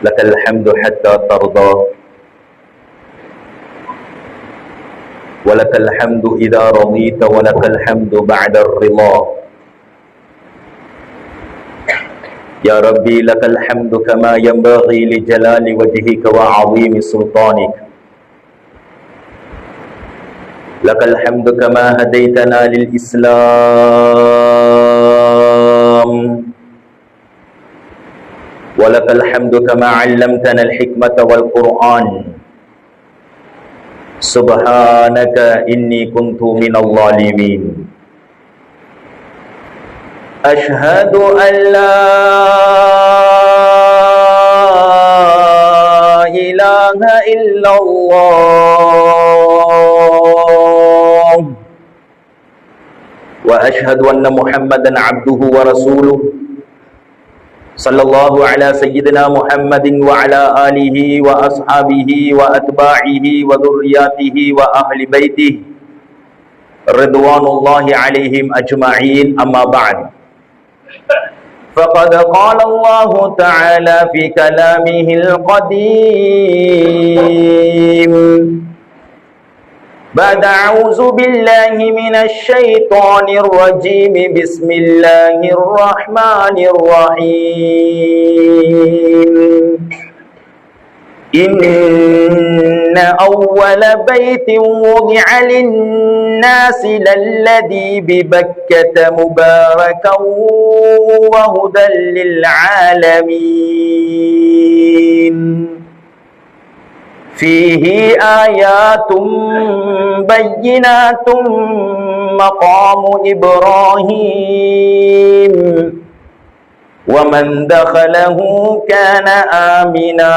لك الحمد حتى ترضى ولك الحمد إذا رضيت ولك الحمد بعد الرضا يا ربي لك الحمد كما ينبغي لجلال وجهك وعظيم سلطانك لك الحمد كما هديتنا للإسلام ولك الحمد كما علمتنا الحكمة والقرآن سبحانك إني كنت من الظالمين أشهد أن لا إله إلا الله وأشهد أن محمدا عبده ورسوله صلى الله على سيدنا محمد وعلى آله وأصحابه وأتباعه وذرياته وأهل بيته رضوان الله عليهم أجمعين أما بعد فقد قال الله تعالى في كلامه القديم بعد أعوذ بالله من الشيطان الرجيم بسم الله الرحمن الرحيم إن أول بيت وضع للناس للذي ببكة مباركا وهدى للعالمين فيه آيات بينات مقام إبراهيم ومن دخله كان آمنا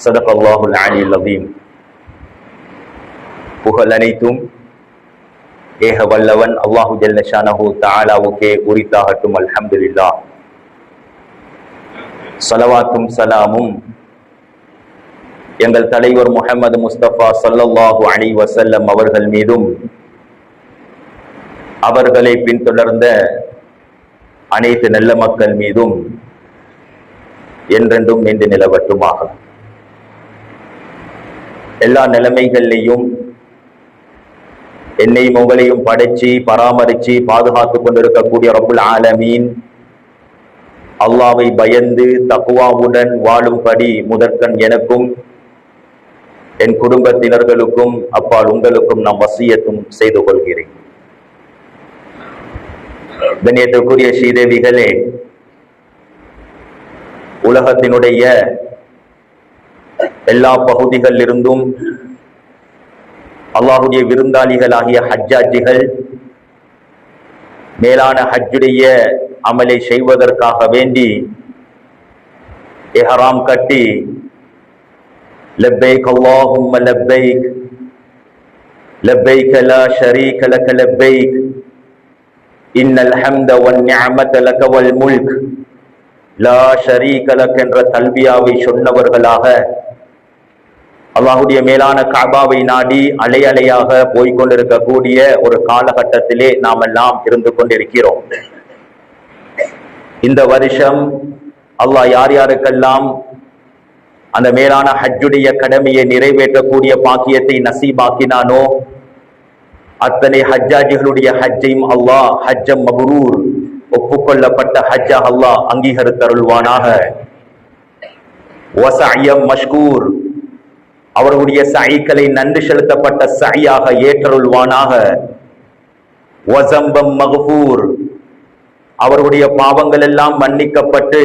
صدق الله العلي العظيم. புகழ் அனைத்தும் ஏக வல்லவன் அல்லாஹு ஜல்ல ஷானஹு தஆலாவுக்கே உரித்தாகட்டும். அல்ஹம்துலில்லாஹ். ஸலவாத்தும் சலாமும் எங்கள் தலைவர் முஹம்மது முஸ்தபா ஸல்லல்லாஹு அலைஹி வஸல்லம் அவர்கள் மீதும் அவர்களை பின்தொடர்ந்த அனைத்து நல்ல மக்கள் மீதும் என்றென்றும் நின்று நிலவட்டுமாக. எல்லா நிலைமைகள்லையும் என்னையும் உங்களையும் படைச்சு பராமரிச்சு பாதுகாத்து கொண்டிருக்கக்கூடிய ரப்புல் ஆலமீன் அல்லாஹ்வை பயந்து தக்வாவுடன் வாழும்படி முதற்கண் எனக்கும் என் குடும்பத்தினர்களுக்கும் அப்பால் உங்களுக்கும் நாம் வசியத்தும் செய்து கொள்கிறேன். கண்ணியத்திற்குரிய ஸ்ரீதேவிகளே, உலகத்தினுடைய எல்லா பகுதிகளில் இருந்தும் அல்லாஹுடைய விருந்தாளிகளாகிய ஹஜ்ஜாஜிகள் மேலான ஹஜ்ஜுடைய அமலை செய்வதற்காக வேண்டி இஹ்ராம் கட்டி லப்பைக் அல்லாஹும்ம லப்பைக் லப்பைக் லா ஷரீக லக லப்பைக் இன்னல் ஹம்த வன் நிஅமத லக வல் முல்க் லா ஷரீக லக என்ற தல்பியாவை சொன்னவர்களாக அல்லாஹுடைய மேலான கஅபாவை நாடி அலையலையாக போய்கொண்டிருக்கக்கூடிய ஒரு காலகட்டத்திலே நாம் எல்லாம் இருந்து கொண்டிருக்கிறோம். இந்த வருஷம் அல்லாஹ் யார் யாருக்கெல்லாம் அந்த மேலான ஹஜ்ஜுடைய கடமையை நிறைவேற்றக்கூடிய பாக்கியத்தை நசீபாக்கினானோ அத்தனை ஹஜ்ஜாஜிகளுடைய ஹஜ்ஜையும் அல்லாஹ் ஹஜ்ஜம் மப்ரூர் ஒப்புக்கொள்ளப்பட்ட ஹஜ்ஜா அல்லாஹ் அங்கீகரித்தருள்வானாக. வஸஅயம் மஷ்கூர் அவர்களுடைய சஐக்களை நன்றி செலுத்தப்பட்ட சஐயாக ஏற்றருள்வானாக. வஸம்பம் மக்ஃபூர் அவர்களுடைய பாவங்கள் எல்லாம் மன்னிக்கப்பட்டு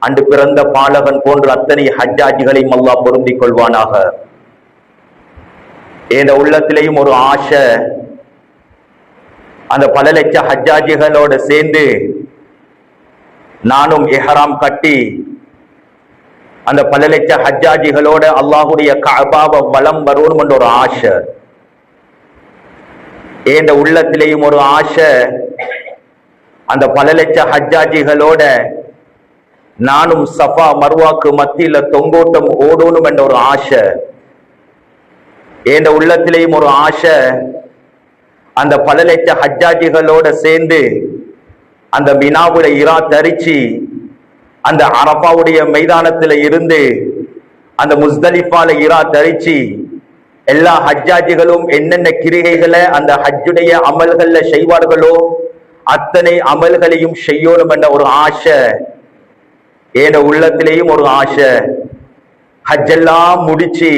அன்று பிறந்த பாலகன் போன்ற அத்தனை ஹஜ்ஜாஜிகளையும் அல்லாஹ் பொருந்திக் கொள்வானாக. என்ற உள்ளத்திலேயும் ஒரு ஆசை, அந்த பல லட்ச ஹஜ்ஜாஜிகளோடு சேர்ந்து நானும் இஹ்ராம் கட்டி அந்த பல லட்ச ஹஜ்ஜாஜிகளோட அல்லாஹுடைய கஅபாவை வலம் வரணும் என்ற ஒரு ஆசை என்ற உள்ளத்திலேயும் ஒரு ஆசை. அந்த பல லட்ச ஹஜ்ஜாஜிகளோட நானும் சஃபா மர்வாக்கு மத்தியில தொங்கோட்டம் ஓடணும் என்ற ஒரு ஆசை என்ற உள்ளத்திலேயும் ஒரு ஆசை. அந்த பல லட்ச ஹஜ்ஜாஜிகளோட சேர்ந்து அந்த மினாவுல இரா தரிச்சு அந்த அரபாவுடைய மைதானத்துல இருந்து அந்த முஸ்தலிஃபால இரா தரிச்சு எல்லா ஹஜ்ஜாஜிகளும் என்னென்ன கிரிகைகளை அந்த ஹஜ்ஜுடைய அமல்கள்ல செய்வார்களோ அத்தனை அமல்களையும் செய்யணும் என்ற ஒரு ஆசை ஏன உள்ளத்திலேயும் ஒரு ஆசை. ஹஜ்ஜெல்லாம் முடிச்சு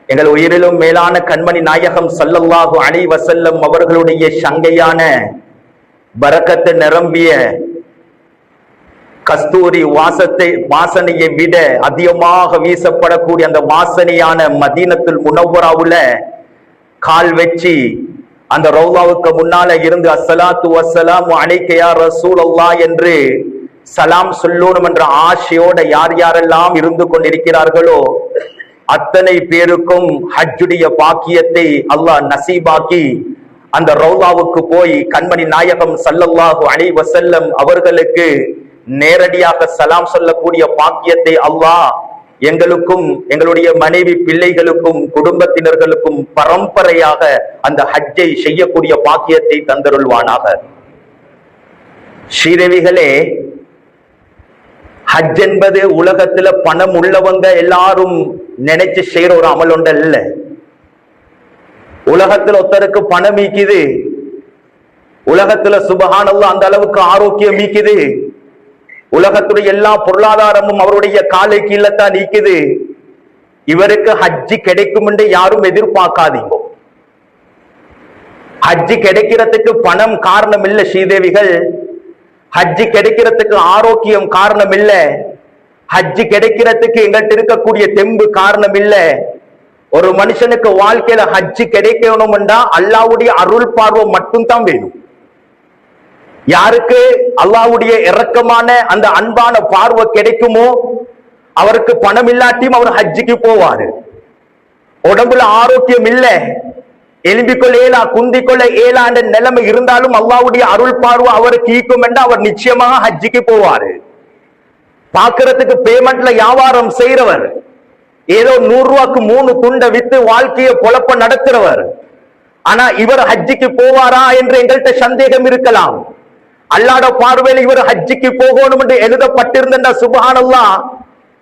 எங்கள் உயிரிலும் மேலான கண்மணி நாயகம் ஸல்லல்லாஹு அலைஹி வஸல்லம் அவர்களுடைய சங்கையான பரக்கத்து நிரம்பிய கஸ்தூரி வாசனையை விட அதிகமாக வீசப்படக்கூடிய அந்த வாசனையான மதீனத்துல் முனவ்வராவுல கால் வச்சு அந்த ரௌலாவுக்கு முன்னால இருந்து அஸ்ஸலாத்து வஸ்ஸலாமு அலைக்க யா ரசூலல்லாஹ் என்று சலாம் சொல்லணும் என்ற ஆசையோட யார் யாரெல்லாம் இருந்து கொண்டிருக்கிறார்களோ அத்தனை பேருக்கும் ஹஜ்ஜுடைய பாக்கியத்தை அல்லாஹ் நசீபாக்கி அந்த ரௌலாவுக்கு போய் கண்மணி நாயகம் ஸல்லல்லாஹு அலைஹி வஸல்லம் அவர்களுக்கு நேரடியாக சலாம் சொல்லக்கூடிய பாக்கியத்தை அல்லாஹ் எங்களுக்கும் எங்களுடைய மனைவி பிள்ளைகளுக்கும் குடும்பத்தினர்களுக்கும் பரம்பரையாக அந்த ஹஜ்ஜை செய்யக்கூடிய பாக்கியத்தை தந்தருள்வானாக. ஸ்ரீதேவிகளே, ஹஜ் என்பது உலகத்துல பணம் உள்ளவங்க எல்லாரும் நினைச்சு செய்யற ஒரு அமல் ஒன்று அல்ல. உலகத்துல ஒருத்தருக்கு பணம் மீக்குது, உலகத்துல சுபஹானல்லாஹ் அந்த அளவுக்கு ஆரோக்கியம் மீக்குது, உலகத்துடைய எல்லா பொருளாதாரமும் அவருடைய காலை கீழத்தான் நீக்குது. இவருக்கு ஹஜ்ஜி கிடைக்கும் என்று யாரும் எதிர்பார்க்காதீங்க. ஹஜ்ஜி கிடைக்கிறதுக்கு பணம் காரணம் இல்ல ஸ்ரீதேவிகள், ஹஜ்ஜி கிடைக்கிறதுக்கு ஆரோக்கியம் காரணம் இல்ல, ஹஜ்ஜி கிடைக்கிறதுக்கு எங்கள்கிட்ட இருக்கக்கூடிய தெம்பு காரணம் இல்ல. ஒரு மனுஷனுக்கு வாழ்க்கையில ஹஜ்ஜி கிடைக்கணும்னா அல்லாஹ்வுடைய அருள் பார்வை மட்டும்தான் வேணும். யாருக்கு அல்லாஹ்வுடைய இரக்கமான அந்த அன்பான பார்வை கிடைக்குமோ அவருக்கு பணம் இல்லாட்டியும் அவர் ஹஜ்ஜிக்கு போவாரு. உடம்புல ஆரோக்கியம் இல்ல, எலும்பிக்கொள்ள ஏலா குந்திக்கொள்ள ஏலா என்ற நிலைமை இருந்தாலும் அல்லாஹ்வுடைய அருள் பார்வை அவருக்கு ஈக்கும் என்று அவர் நிச்சயமாக ஹஜ்ஜிக்கு போவாரு. பாக்குறதுக்கு பேமெண்ட்ல வியாபாரம் செய்யறவர், ஏதோ 100 ரூபாய்க்கு 3 துண்டை வித்து வாழ்க்கையை பொழப்ப நடத்துறவர், ஆனா இவர் ஹஜ்ஜிக்கு போவாரா என்று எங்கள்கிட்ட சந்தேகம் இருக்கலாம். அல்லாஹ்வுடைய பார்வையில் இவர் ஹஜ்ஜிக்கு போகணும் என்று எழுதப்பட்டிருந்த சுப்ஹானல்லாஹ்,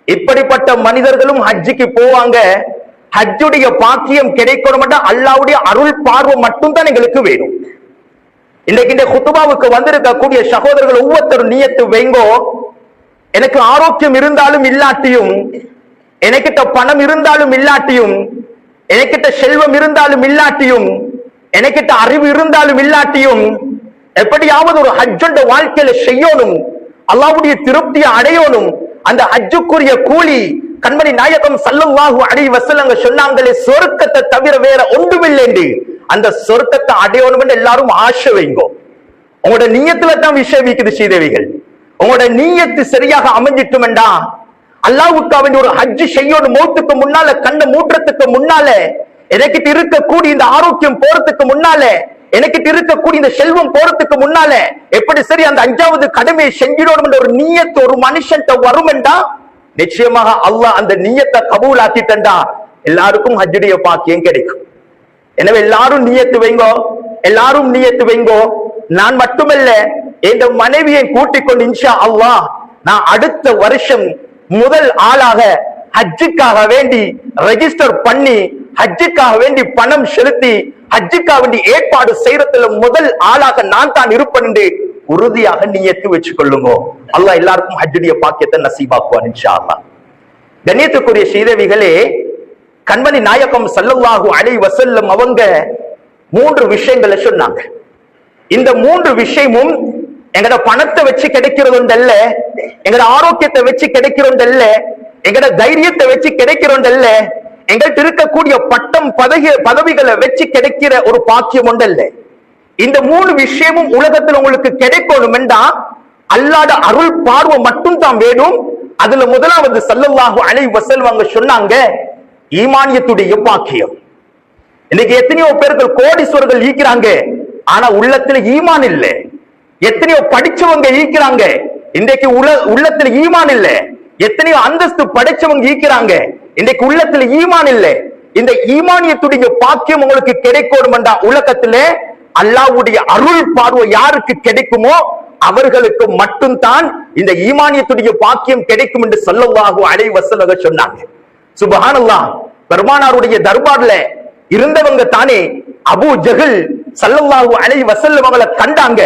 இப்படிப்பட்ட மனிதர்களும் ஹஜ்ஜிக்கு போவாங்க. ஹஜ்ஜுடைய பாக்கியம் கிடைக்கணும் என்ற அல்லாஹ்வுடைய அருள் பார்வை மட்டும்தான் எங்களுக்கு வேணும். இன்னைக்கு இந்த குத்துபாவுக்கு வந்திருக்கக்கூடிய சகோதரர்கள் ஒவ்வொருத்தரும் நியத்து வைங்கோ, எனக்கு ஆரோக்கியம் இருந்தாலும் இல்லாட்டியும், எனக்கிட்ட பணம் இருந்தாலும் இல்லாட்டியும், எனக்கிட்ட செல்வம் இருந்தாலும் இல்லாட்டியும், எனக்கிட்ட அறிவு இருந்தாலும் இல்லாட்டியும், எப்படியாவது ஒரு ஹஜ்ஜுடைய வாழ்க்கையில செய்யணும், அல்லாஹ்வுடைய திருப்தியை அடையணும். அந்த ஹஜ்ஜுக்குரிய கூலி கண்மணி நாயகம் ஸல்லல்லாஹு அலைஹி வஸல்லம் சொன்னாங்களே, சொர்க்கத்தை தவிர வேற ஒன்றுமில்லை என்று. அந்த சொர்க்கத்தை அடையணும் என்று எல்லாரும் ஆசை வைங்கோ. உங்களோட நியத்துல தான் விஷயம் இருக்குது ஸ்ரீதேவிகள். உங்களோட நியத்து சரியாக அமைஞ்சிட்டுமெண்டா அல்லாஹ்வுக்கு அவன் ஒரு ஹஜ் செய்யணும். மௌத்துக்கு முன்னால, கண்ண மூற்றத்துக்கு முன்னால, எனக்கிட்ட இருக்கக்கூடிய இந்த ஆரோக்கியம் போறதுக்கு முன்னால, எனக்கிட்ட இருக்கக்கூடிய இந்த செல்வம் போறதுக்கு முன்னால எப்படி சரி அந்த 5வது கடமையை செஞ்சிடணும் என்ற ஒரு நியத்து ஒரு மனுஷன்ட்ட வரும் என்றா நிச்சயமாக அல்லாஹ் அந்த நியத்தை கபூல் ஆக்கிட்டா எல்லாருக்கும் ஹஜ்ஜுடைய பாக்கியம் கிடைக்கும். எனவே எல்லாரும் நியத்து வைங்கோ, எல்லாரும் நியத்து வைங்கோ. நான் மட்டுமல்ல, என் மனைவியை கூட்டிக் கொண்டு இன்ஷா அல்லாஹ் நான் அடுத்த வருஷம் முதல் ஆளாக ஹஜ்ஜுக்காக வேண்டி ரெஜிஸ்டர் பண்ணி, ஹஜ்ஜுக்காக வேண்டி பணம் செலுத்தி, ஹஜ்ஜுக்காக வேண்டி ஏற்பாடு செய்யறதுல முதல் ஆளாக நான் தான் இருப்பேன் என்று உறுதியாக நியத்து வச்சு கொள்ளுங்க. அல்லாஹ் எல்லாருக்கும் ஹஜ்ஜுடைய பாக்கியத்தை நசீபாக்குவான் இன்ஷா அல்லாஹ். கண்ணியத்துக்குரிய ஸ்ரீதேவிகளே, கண்மணி நாயகம் ஸல்லல்லாஹு அலைஹி வஸல்லம் அவங்க 3 விஷயங்களை சொன்னாங்க. இந்த 3 விஷயமும் எங்கட பணத்தை வச்சு கிடைக்கிறோண்டல்ல, எங்கட ஆரோக்கியத்தை வச்சு கிடைக்கிறோண்டல்ல, எங்கட தைரியத்தை வச்சு கிடைக்கிறோண்டல்ல, எங்கள்கிட்ட இருக்கக்கூடிய பட்டம் பதவிகளை வச்சு கிடைக்கிற ஒரு பாக்கியம் ஒன்றல்ல. இந்த 3 விஷயமும் உலகத்தில் உங்களுக்கு கிடைக்கணும் என்றா அல்லாஹ்வுடைய அருள் பார்வை மட்டும் தான் வேணும். அதுல முதலாவது ஸல்லல்லாஹு அலைஹி வஸல்லம் சொன்னாங்க ஈமானியத்துடைய பாக்கியம். இன்னைக்கு எத்தனையோ பேர்கள் கோடீஸ்வரர்கள் ஈக்கிறாங்க, ஆனா உள்ளத்துல ஈமான் இல்ல. எத்தனையோ படிச்சவங்க ஈக்கிறாங்க, இன்றைக்கு உள்ளத்துல ஈமான் இல்ல. எத்தனையோ அந்தஸ்து படைச்சவங்க ஈக்கிறாங்க, இன்றைக்கு உள்ளத்துல ஈமான் இல்ல. இந்த ஈமானியத்துடைய பாக்கியம் உங்களுக்கு கிடைக்கணும் என்றா உலகத்துல அல்லாஹ்வுடைய அருள் பார்வை யாருக்கு கிடைக்குமோ அவர்களுக்கு மட்டும்தான் இந்த ஈமானியத்துடைய பாக்கியம் கிடைக்கும் என்று ஸல்லல்லாஹு அலைஹி வஸல்லம் சொன்னாங்க. சுப்ஹானல்லாஹ். பெருமானாருடைய தர்பார்ல இருந்தவங்க தானே அபூ ஜஹல் ஸல்லல்லாஹு அலைஹி வஸல்லம் அவங்கள கண்டாங்க,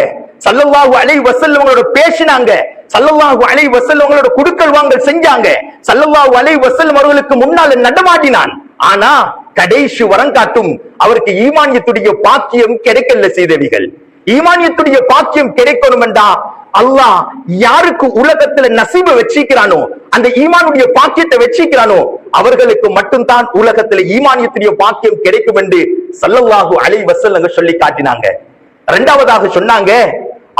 ஸல்லல்லாஹு அலைஹி வஸல்லம் அவங்களோட பேசினாங்க, ஸல்லல்லாஹு அலைஹி வஸல்லம் அவங்களோட குடுக்கல் வாங்கல் செஞ்சாங்க, ஸல்லல்லாஹு அலைஹி வஸல்லம் அவர்களுக்கு முன்னால நடமாடினான். ஆனா கடைசி வரங்காட்டும் அவருக்கு ஈமானியத்துடைய பாக்கியம் கிடைக்கல. செய்தவிகள் ஈமானியத்துடைய பாக்கியம் கிடைக்கணும் என்றா அல்லாஹ் யாருக்கு உலகத்துல நசீப வச்சிக்கிறானோ, அந்த ஈமானுடைய பாக்கியத்தை வச்சிக்கிறானோ அவர்களுக்கு மட்டும்தான் உலகத்துல ஈமானியத்துடைய பாக்கியம் கிடைக்கும் என்று ஸல்லல்லாஹு அலைஹி வஸல்லம் சொல்லி காட்டினாங்க. இரண்டாவதாக சொன்னாங்க,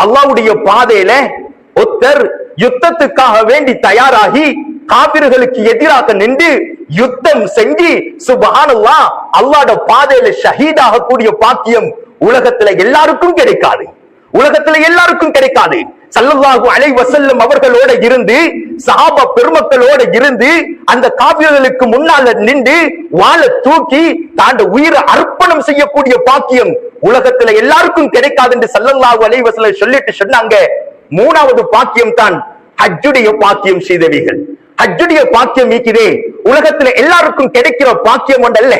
அல்லாஹ்வுடைய பாதையில ஒருத்தர் யுத்தத்துக்காக வேண்டி தயாராகி காபிர்களுக்கு எதிராக நின்று யுத்தம் செஞ்சு சுப்ஹானல்லாஹ் அல்லாஹ்வுடைய பாதையில ஷஹீதாக கூடிய பாக்கியம் உலகத்துல எல்லாருக்கும் கிடைக்காது. உலகத்துல எல்லாருக்கும் கிடைக்காது. ஸல்லல்லாஹு அலைஹி வஸல்லம் அவர்களோட இருந்து சஹாபா பெருமக்களோட இருந்து அந்த காபிர்களுக்கு முன்னால நின்று வாளை தூக்கி தாண்ட உயிரை அர்ப்பணம் செய்யக்கூடிய பாக்கியம் உலகத்துல எல்லாருக்கும் கிடைக்காது என்று ஸல்லல்லாஹு அலைஹி வஸல்லம் சொல்லிட்டு சொன்னாங்க. மூணாவது பாக்கியம் தான் ஹஜ்ஜுடைய பாக்கியம். செய்தவிகள் ஹஜ்ஜுடைய பாக்கியம் நீக்கிறே உலகத்துல எல்லாருக்கும் கிடைக்கிற பாக்கியம் ஒன்றல்ல.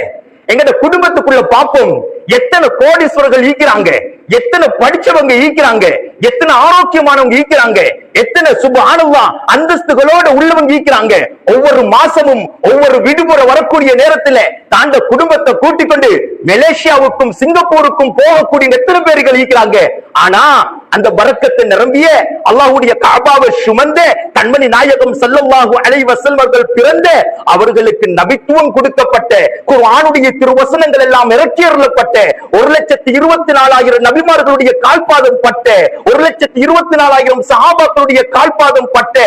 எங்கட குடும்பத்துக்குள்ள பாப்போம், எத்தனை கோடீஸ்வரர்கள் ஈக்கிறாங்க, எத்தனை படிச்சவங்க ஈக்கிறாங்க, எத்தனை ஆரோக்கியமானவங்க ஈக்கிறாங்க, எத்தனை சுப்ஹானல்லாஹ் அந்தஸ்துகளோட உள்ளவங்க ஈக்கிறாங்க. ஒவ்வொரு மாசமும் ஒவ்வொரு விடுமுறை வரக்கூடிய நேரத்துல தாண்ட குடும்பத்தை கூட்டிக் கொண்டு மலேசியாவுக்கும் சிங்கப்பூருக்கும் போகக்கூடிய எத்தனை பேர்கள் ஈக்கிறாங்க. ஆனா அந்த பரக்கத்தை நிரம்பிய அல்லாஹ்வுடைய கஅபாவை சுமந்த கண்மணி நாயகம் ஸல்லல்லாஹு அலைஹி வஸல்லம் அவர்கள் பிறந்த அவர்களுக்கு நபித்துவம் கொடுக்கப்பட்ட குர்ஆனுடைய திருவசனங்கள் எல்லாம் இறக்கியருளப்பட்ட 1,24,000 நபிமார்களுடைய கால்பாதம் பட்ட 1,24,000 சஹாபாக்களுடைய கால்பாதம் பட்ட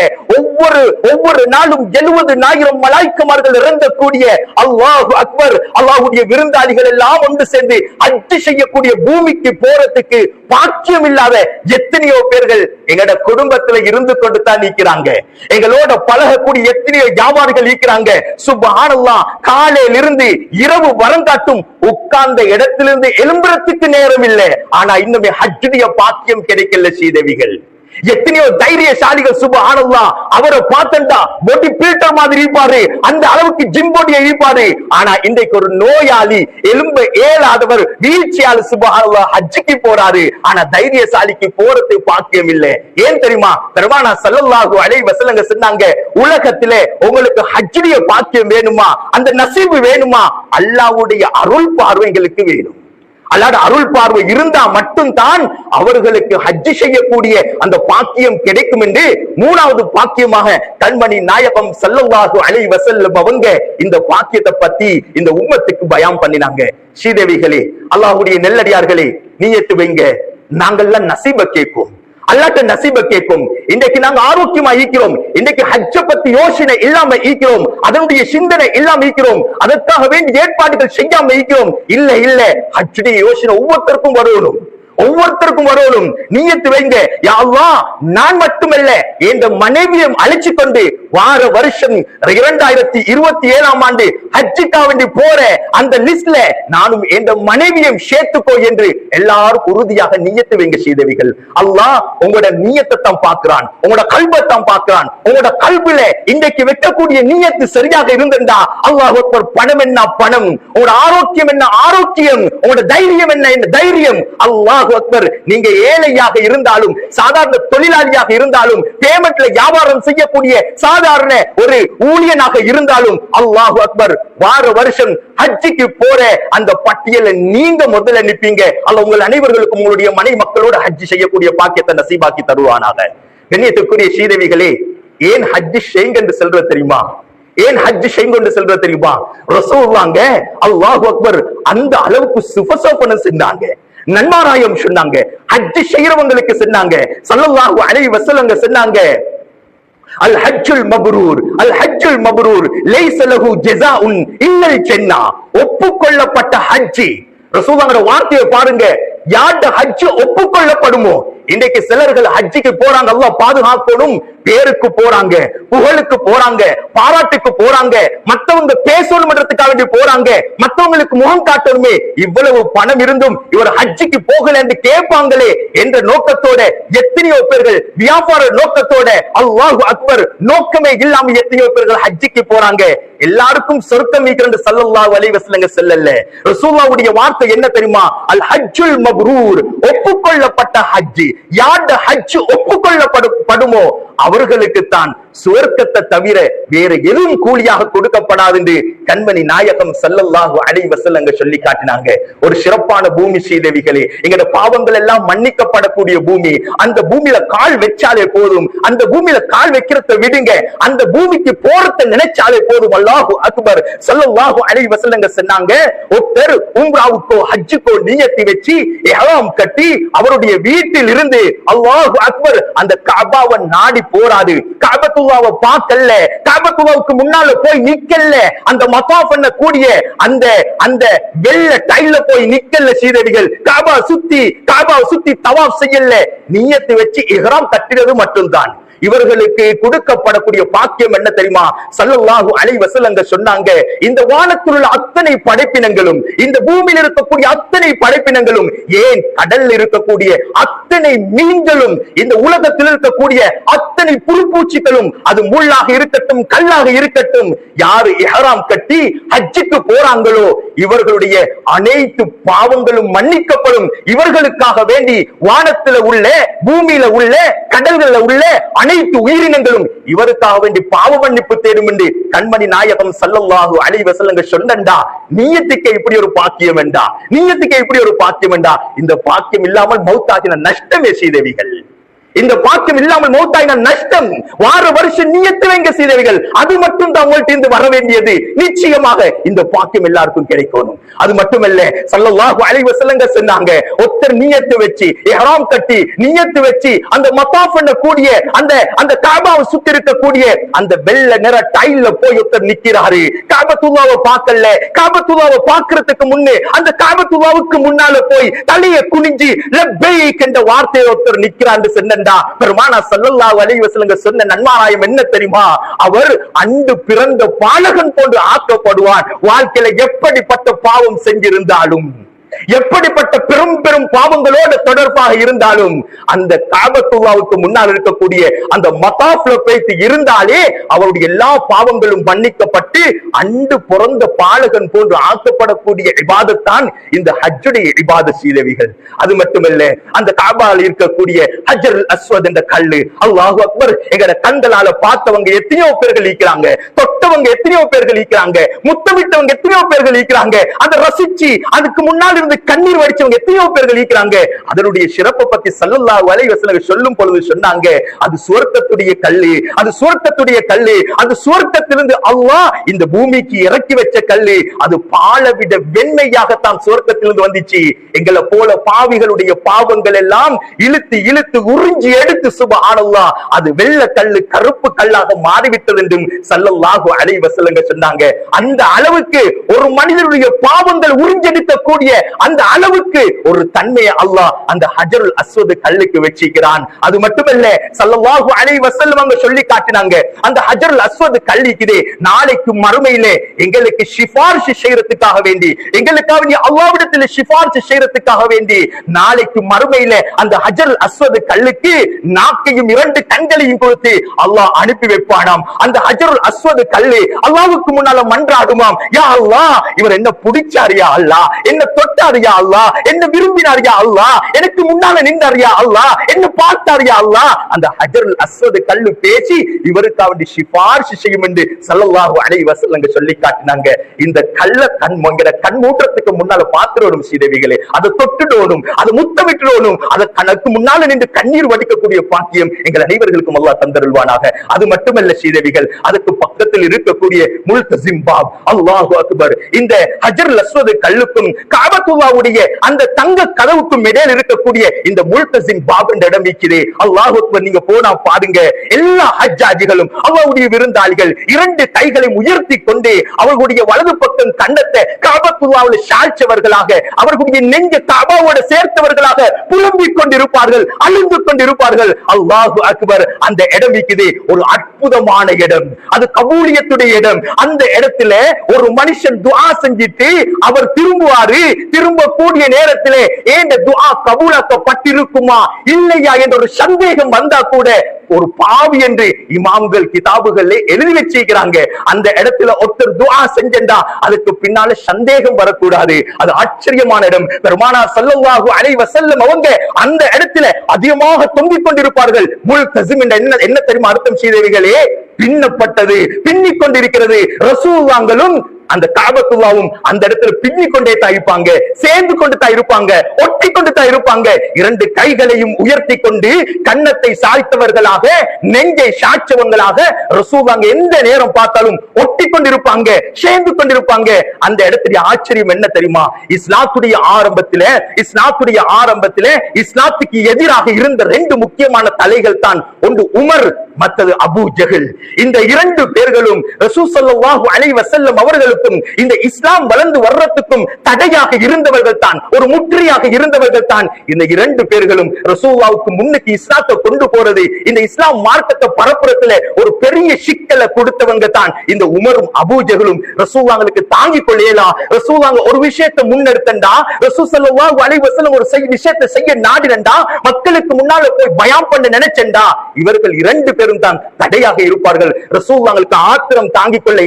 ஒவ்வொரு நாளும் 70,000 மலாய்க்கமார்கள் இறங்கக்கூடிய அல்லாஹு அக்பர் அல்லாஹ்வுடைய விருந்தாளிகள் எல்லாம் ஒன்று சேர்ந்து ஹஜ் செய்யக்கூடிய பூமிக்கு போறதுக்கு பாக்கியம் இல்லாத எத்தனையோ பேர்கள் எங்கட குடும்பத்துல இருந்து கொண்டு தான் நிக்கிறாங்க. எங்களோட பழகக்கூடிய எத்தனையோ வியாபாரிகள் இருக்கிறாங்க. சுப்ஹானல்லாஹ் காலையில இருந்து இரவு வரங்காட்டும் உட்கார்ந்த இடத்திலிருந்து எழும்புறதுக்கு நேரம் இல்லை. ஆனா இன்னுமே ஹஜ்ஜுடைய பாக்கியம் கிடைக்கல. சீதவிகள் எத்தனையோ தைரியசாலிகள் சுப்ஹானல்லாஹ் அவரை பார்த்தா பொடி பில்டர் மாதிரி இருப்பாரு, அந்த அளவுக்கு ஜிம் பாடியை இருப்பாரு. ஆனா இன்றைக்கு ஒரு நோயாளி எலும்ப ஏலாதவர் வீல் சேர் சுப்ஹானல்லாஹ் ஹஜ்ஜுக்கு போறாரு. ஆனா தைரியசாலிக்கு போறது பாக்கியம் இல்லை. ஏன் தெரியுமா? பெருமானா ஸல்லல்லாஹு அலைஹி வஸல்லம் சொன்னாங்க, உலகத்திலே உங்களுக்கு ஹஜ்ஜுடைய பாக்கியம் வேணுமா, அந்த நசீபு வேணுமா, அல்லாஹ்வுடைய அருள் பார்வைகளுக்கு வேணும். அல்லாஹ்வுடைய அருள் பார்வை இருந்தா மட்டும் தான் அவர்களுக்கு ஹஜ் செய்யக்கூடிய அந்த பாக்கியம் கிடைக்கும் என்று மூணாவது பாக்கியமாக கண்மணி நாயகம் ஸல்லல்லாஹு அலைஹி வஸல்லம் அவங்க இந்த பாக்கியத்தை பத்தி இந்த உம்மத்துக்கு பயான் பண்ணினாங்க. ஸ்ரீதேவிகளே, அல்லாஹ்வுடைய நெல்லடியார்களே, நியத்து வைங்க. நாங்கெல்லாம் நசீப கேட்போம், அல்லாஹ்ட்ட நசீப கேட்போம். இன்றைக்கு நாங்க ஆரோக்கியமா ஈக்கிறோம், இன்றைக்கு ஹஜ்ஜ பத்தி யோசனை இல்லாம ஈக்கிறோம், அதனுடைய சிந்தனை இல்லாம ஈக்கிறோம், அதற்காக வேண்டிய ஏற்பாடுகள் செய்யாம ஈக்கிறோம். இல்ல ஹஜ்ஜுடைய யோசனை ஒவ்வொருத்தருக்கும் வரணும், ஒவ்வொருத்தருக்கும் வரணும். நியத்து வைங்க, யா அல்லாஹ் நான் மட்டுமல்ல என்ற மனைவியை அழைச்சு கொண்டு வார வருஷம் 2027ஆம் ஆண்டு ஹஜ்ஜுக்காக வேண்டி போற அந்த லிஸ்ட்ல நானும் என்ற மனைவியும் சேர்த்துக்கோ என்று எல்லாரும் உறுதியாக நியத்து வைங்க. சீதவிகள் அல்லாஹ் உங்களோட நியத்தை தான் பார்க்கிறான், உங்களோட கல்பை தான் பார்க்கிறான். உங்களோட கல்வில இன்றைக்கு வெட்டக்கூடிய நியத்து சரியாக இருந்திருந்தா அல்லாஹ் அக்பர், பணம் என்ன பணம், உங்களோட ஆரோக்கியம் என்ன ஆரோக்கியம், உங்களோட தைரியம் என்ன தைரியம். அல்லாஹ் அக்பர், நீங்க ஏழையாக இருந்தாலும் சாதாரண தொழிலாளியாக இருந்தாலும் பேமெண்ட்ல வியாபாரம் செய்யக்கூடிய சாதாரண ஒரு ஊழியனாக இருந்தாலும் அல்லாஹ் அக்பர், வார வருஷம் ஹஜ்ஜுக்கு போற அந்த பட்டியலை நீங்க முதல்ல நிப்பீங்க. அல்ல உங்கள் அனைவர்களுக்கும் உங்களுடைய மனைவி மக்களோட ஹஜ் செய்யக்கூடிய பாக்கியத்தை நசீபாக்கி தருவானாக. கண்ணியத்துக்குரிய ஸ்ரீதேவிகளே, ஏன் ஹஜ் செய்யுங்க என்று சொல்ற தெரியுமா? ஏன் ஹஜ் செய்யுங்க சொல்ற தெரியுமா? ரசூலுல்லாஹ் அல்லாஹ் அக்பர் அந்த அளவுக்கு சுபசோபனம் செஞ்சாங்க, நன்மாராயம் சொன்னாங்க, ஹஜ் செய்யறவங்களுக்கு சொன்னாங்க. ஸல்லல்லாஹு அலைஹி வஸல்லம் சொன்னாங்க, அல் ஹஜ்ஜுல் மப்ரூர், அல் ஹஜ்ஜுல் மப்ரூர் லைஸ லஹு ஜஸாஉன் இல்லல் ஜன்னah. ஒப்புக்கொள்ளப்பட்ட ஹஜ். ரசூலுல்லாஹ்வோட வார்த்தையை பாருங்க, யார்ட ஹஜ் ஒப்புக்கொள்ளப்படுமோ. இன்றைக்கு சிலர்கள் ஹஜ்ஜுக்கு போறாங்க, அல்லாஹ் பாதுகாக்கணும், பேருக்கு போறாங்க, புகழுக்கு போறாங்க, பாராட்டுக்கு போறாங்க, மத்தவங்க பேசணும்ன்றதுக்காக வேண்டி போறாங்க, மத்தவங்களுக்கு முகம் காட்டணுமே, இவ்வளவு பணம் இருந்தும் இவர் ஹஜ்ஜிக்கு போகல என்று கேட்பாங்களே என்ற நோக்கத்தோட எத்தனையோ பேர்கள் வியாபார நோக்கத்தோட அல்லாஹு அக்பர் நோக்கமே இல்லாம எத்தனையோ பேர்கள் ஹஜ்ஜிக்கு போறாங்க. எல்லாருக்கும் சொர்க்கம் இருக்கிறது ஸல்லல்லாஹு அலைஹி வஸல்லம் சொல்லல. ரசூலுல்லாஹ்வுடைய வார்த்தை என்ன தெரியுமா? அல் ஹஜ்ஜுல் மப்ரூர், ஒப்புக்கொள்ளப்பட்ட ஹஜ். யாருடைய ஹஜ் ஒப்புக்கொள்ளப்படுமோ அவர்களுக்கு தான் சுவர்க்கத்தை தவிர வேற எதுவும் கூலியாக கொடுக்கப்படாது என்று கண்மணி நாயகம் ஸல்லல்லாஹு அலைஹி வஸல்லம் சொல்லி காட்டினாங்க. ஒரு சிறப்பான பூமி ஸ்ரீதேவிகளே, எங்கட பாவங்கள் எல்லாம் மன்னிக்கப்படக்கூடிய பூமி. அந்த பூமியில கால் வச்சாலே போதும், அந்த பூமியில கால் வைக்கிறத விடுங்க, அந்த பூமிக்கு போறத நினைச்சாலே போதும். அல்லாஹு அக்பர் ஸல்லல்லாஹு அலைஹி வஸல்லம் சொன்னாங்க, ஒருத்தர் உம்ராவுக்கோ ஹஜ்ஜுக்கோ நியத்தி வச்சு இஹ்ராம் கட்டி அவருடைய வீட்டில் இருந்து அல்லாஹு அக்பர் அந்த கஅபாவை நாடி போறாரு. கஅபத்துல்லாஹ்வை பார்க்கல, கஅபத்துல்லாஹ்வுக்கு முன்னால போய் நிக்கல, அந்த மதாஃப் பண்ண கூடிய அந்த அந்த வெள்ள டைல்ல போய் நிக்கல சீதடிகள். கஅபா சுத்தி தவாஃப் செய்யல, நியத்து வச்சு இஹ்ராம் கட்டினது மட்டும்தான். இவர்களுக்கு கொடுக்கப்படக்கூடிய பாக்கியம் என்ன தெரியுமா? ஸல்லல்லாஹு அலைஹி வஸல்லம் சொன்னாங்க, இந்த வானத்தில் உள்ள அத்தனை படைப்பினங்களும், இந்த பூமியில் இருக்கக்கூடிய அத்தனை படைப்பினங்களும், ஏன் கடல்ல இருக்கக்கூடிய அத்தனை மீன்களும், இந்த உலகத்தில் இருக்கக்கூடிய அத்தனை புழுப்பூச்சிகளும், அது முள்ளாக இருக்கட்டும் கல்லாக இருக்கட்டும், யாரு இஹ்ராம் கட்டி ஹஜ்ஜுக்கு போறாங்களோ இவர்களுடைய அனைத்து பாவங்களும் மன்னிக்கப்படும். இவர்களுக்காக வேண்டி வானத்தில் உள்ள, பூமியில உள்ள, கடல்களில் உள்ள அனைத்து உயிரினங்களும் இவருக்காக வேண்டி பாவ மன்னிப்பு தேடும் என்று கண்மணி நாயகம் ஸல்லல்லாஹு அலைஹி வஸல்லம் சொன்னண்டா. நீயத்துக்கு இப்படி ஒரு பாக்கியம் வேண்டா, நீயத்துக்கு இப்படி ஒரு பாக்கியம் வேண்டா. இந்த பாக்கியம் இல்லாமல் மௌத்தாகின நஷ்டமே சீதேவிகள். இந்த பாக்கியம் இல்லாமல் மௌத்தாயின நஷ்டம். வார வருஷம் நியத்து வைங்க சீதேவிகள், அது மட்டும் தான் உங்கள்ட்ட இருந்து வர வேண்டியது. நிச்சயமாக இந்த பாக்கியம் எல்லாருக்கும் கிடைக்கணும். அது மட்டுமல்ல, ஸல்லல்லாஹு அலைஹி வஸல்லம் சொன்னாங்க, ஒருத்தர் நியத்து வச்சு இஹ்ராம் கட்டி நியத்து வச்சு அந்த மதாஃப் பண்ண கூடிய அந்த அந்த கஅபாவை சுத்தி இருக்கக்கூடிய அந்த வெள்ளை நிற டைல்ல போய் ஒருத்தர் நிக்கிறாரு. கஅபத்துல்லாஹ்வை பார்க்கல, கஅபத்துல்லாஹ்வை பார்க்கிறதுக்கு முன்னே அந்த கஅபத்துல்லாஹ்வுக்கு முன்னால போய் தலையை குனிஞ்சு லப்பைக் என்ற வார்த்தையை ஒருத்தர் நிக்கிறான்னு சொன்ன பெருமானா ஸல்லல்லாஹு அலைஹி வஸல்லம் சொன்ன நன்மாராயம் என்ன தெரியுமா? அவர் அன்று பிறந்த பாலகன் போன்று ஆக்கப்படுவான். வாழ்க்கையில எப்படிப்பட்ட பாவம் செஞ்சிருந்தாலும், எப்படிப்பட்ட பெரும் பெரும் பாவங்களோடு தொடர்பாக இருந்தாலும், அந்த கஅபத்துல்லாஹ்வுக்கு முன்னால் இருக்கக்கூடிய அந்த மதாஃப்ல போய்ட்டு இருந்தாலே அவருடைய எல்லா பாவங்களும் மன்னிக்கப்பட்டு அன்று பிறந்த பாலகன் போன்று ஆக்கப்படக்கூடிய இபாதத் தான் இந்த ஹஜ்ஜுடைய இபாதத் சீதவிகள். அது மட்டுமல்ல, அந்த கஅபாவில் இருக்கக்கூடிய ஹஜ்ருல் அஸ்வத் என்ற கல்லு, அல்லாஹு அக்பர், எங்கட கண்களால பார்த்தவங்க எத்தனையோ பேர்கள் இருக்கிறாங்க, தொட்டவங்க எத்தனையோ பேர்கள் இருக்கிறாங்க, முத்தமிட்டவங்க எத்தனையோ பேர்கள் இருக்கிறாங்க, அதை ரசிச்சு அதுக்கு முன்னால் இருந்து கண்ணீர் வடிச்சவங்க எத்தனையோ பேர்கள் இருக்கிறாங்க. அதனுடைய சிறப்பை பத்தி ஸல்லல்லாஹு அலைஹி வஸல்லம் சொல்லும் பொழுது சொன்னாங்க, அது சுவர்க்கத்துடைய கல்லு, அது சுவர்க்கத்துடைய கல்லு, அது சுவர்க்கத்திலிருந்து அல்லாஹ் இந்த பூமிக்கு இறக்கி வச்ச கல்லு, அது பாலை விட வெண்மையாகத்தான் சுவர்க்கத்திலிருந்து வந்துச்சு. எங்களை போல பாவிகளுடைய பாவங்கள் எல்லாம் இழுத்து இழுத்து உறிஞ்சி எடுத்து சுப்ஹானல்லாஹ் அது வெள்ளை கல்லு கருப்பு கல்லாக மாறிவிட்டது என்றும் ஸல்லல்லாஹு அலைஹி வஸல்லம் சொன்னாங்க. அந்த அளவுக்கு ஒரு மனிதனுடைய பாவங்கள் உறிஞ்செடுக்கக்கூடிய அந்த அளவுக்கு ஒரு தன்மையை அல்லாஹ் அந்த ஹஜ்ருல் அஸ்வத் கல்லுக்கு வச்சிருக்கிறான். அது மட்டுமல்ல, ஸல்லல்லாஹு அலைஹி வஸல்லம் அவங்க சொல்லி காட்டினாங்க, அந்த ஹஜ்ருல் அஸ்வத் கல்லுக்குதே நாளைக்கு மறுமையிலே எங்களுக்கு சிபாரிசு செய்யறதுக்காக வேண்டி, எங்களுக்காக வேண்டி அல்லாஹ்விடத்தில் சிபாரிசு செய்யறதுக்காக வேண்டி நாளைக்கு மறுமையில அந்த ஹஜ்ருல் அஸ்வத் கல்லுக்கு நாக்கையும் இரண்டு கண்களையும் கொடுத்து அல்லாஹ் அனுப்பி வைப்பானாம். அந்த ஹஜ்ருல் அஸ்வத் கல்லு அல்லாஹ்வுக்கு முன்னால மன்றாடுமாம், யா அல்லாஹ், இவர் என்ன பிடிச்சார் யா அல்லாஹ், என்ன தொட்டார் யா அல்லாஹ், என்ன விரும்பினார் யா அல்லாஹ், எனக்கு முன்னால நின்றார் யா அல்லாஹ், என்ன பார்த்தார் யா அல்லாஹ். அந்த ஹஜ்ருல் அஸ்வத் கல்லு பேசி இவருக்காக வேண்டி சிபாரிசு செய்யும் என்று ஸல்லல்லாஹு அலைஹி வஸல்லம் சொல்லி காட்டினாங்க. இந்த கல்ல கண் மூற்றத்துக்கு முன்னால பாத்துறோம் சீதேவிகளே, அதை தொட்டுடணும், அதை முத்தமிட்டுடணும், அதை கணக்கு முன்னால நின்று கண்ணீர் வடிக்கக்கூடிய பாக்கியம் எங்கள் அனைவர்களுக்கும் அல்லாஹ் தந்தருள்வானாக. அது மட்டுமல்ல சீதேவிகள், அதுக்கு பக்கத்தில் இருக்கக்கூடிய முல்தஸிம் பாப். அல்லாஹு அக்பர். இந்த ஹஜ்ருல் அஸ்வத் கல்லுக்கும் கஅபத்துல்லாஹ்வுடைய அந்த தங்க கதவுக்கும் இடையில் இருக்கக்கூடிய இந்த முல்தஸிம் பாப் என்ற இடம் இருக்குது. அல்லாஹு அக்பர். நீங்க போனா பாருங்க, எல்லா ஹஜ்ஜாஜிகளும் அல்லாஹ்வுடைய விருந்தாளிகள் இரண்டு கைகளை உயர்த்தி கொண்டு அவர்களுடைய வலது பக்கம் கண்டத்தை கஅபத்துல்லாஹ்வில் சாய்ச்சவர்களாக, அவர்களுடைய நெஞ்ச கஅபாவோடு சேர்த்தவர்களாக புலம்பிக் கொண்டிருப்பார்கள், அழுந்து கொண்டிருப்பார்கள். அல்லாஹு அக்பர். அந்த இடம் இருக்குது, ஒரு அற்புதமான இடம், அது கபூலியத்துடைய இடம். அந்த இடத்துல ஒரு மனுஷன் துஆ செஞ்சிட்டு அவர் திரும்புவாரு. திரும்பக்கூடிய நேரத்திலே ஏன் துஆ கபூலாக்கப்பட்டிருக்குமா இல்லையா என்ற ஒரு சந்தேகம் வந்தா கூட ஒரு பாவி என்று இமாம்கள் கிதாபுகள்ல எழுதி வச்சிருக்கிறாங்க. அந்த இடத்துல ஒருத்தர் துஆ செஞ்சா அதுக்கு பின்னால சந்தேகம் வரக்கூடாது. அது ஆச்சரியமான இடம். பெருமானார் ஸல்லல்லாஹு அலைஹி வஸல்லம் அவங்க அந்த இடத்துல அதிகமாக தொங்கிக் கொண்டிருப்பார்கள். முல்தஸிம் என்ற என்ன தெரியுமா அர்த்தம் செய்தவர்களே? பின்னப்பட்டது, பின்னிக் கொண்டிருக்கிறது. ரசூலுல்லாஹ்களும் அந்த கஅபத்துல்லாஹ்வும் அந்த இடத்துல பின்னிக் கொண்டே தான் இருப்பாங்க, சேர்ந்து கொண்டு தான் இருப்பாங்க, ஒட்டி கொண்டு தான் இருப்பாங்க. இரண்டு கைகளையும் உயர்த்தி கொண்டு கன்னத்தை சாய்த்தவர்களாக, நெஞ்சை சாய்ச்சவங்களாக ரசூலுல்லாஹ் எந்த நேரம் பார்த்தாலும் ஒட்டி கொண்டிருப்பாங்க, சேர்ந்து கொண்டிருப்பாங்க. அந்த இடத்துல ஆச்சரியம் என்ன தெரியுமா? இஸ்லாத்துடைய ஆரம்பத்திலே இஸ்லாத்துக்கு எதிராக இருந்த ரெண்டு முக்கியமான தலைகள் தான், ஒன்று உமர், மற்றது அபூ ஜஹல். இந்த இரண்டு பேர்களும் ரசூல் ஸல்லல்லாஹு அலைஹி வஸல்லம் அவர்களுக்கும் இந்த இஸ்லாம் வளர்ந்து வர்றதுக்கும் தடையாக இருந்தவர்கள் தான், ஒரு முற்றியாக இருந்தவர்கள் தான். இந்த இரண்டு பேர்களும் ரசூலுல்லாஹ்வுக்கு முன்னுக்கு இஸ்லாத்தை கொண்டு போறது, இந்த இஸ்லாம் மார்க்கத்தை பரப்புறதுல ஒரு பெரிய சிக்கலை கொடுத்தவங்க தான் இந்த உமரும் அபூ ஜஹலும். ரசூலுல்லாஹ்வுக்கு தாங்கிக் கொள்ளலாம். ரசூலுல்லாஹ் ஒரு விஷயத்தை முன்னெடுத்தா, ரசூல் ஸல்லல்லாஹு அலைஹி வஸல்லம் ஒரு விஷயத்தை செய்ய நாடினண்டா, மக்களுக்கு முன்னால போய் பயான் பண்ண நினைச்சண்டா, இவர்கள் இரண்டு பேரும் தான் தடையாக இருப்பார்கள். ரசூலுல்லாஹ்வுக்கு ஆத்திரம் தாங்கிக் கொள்ள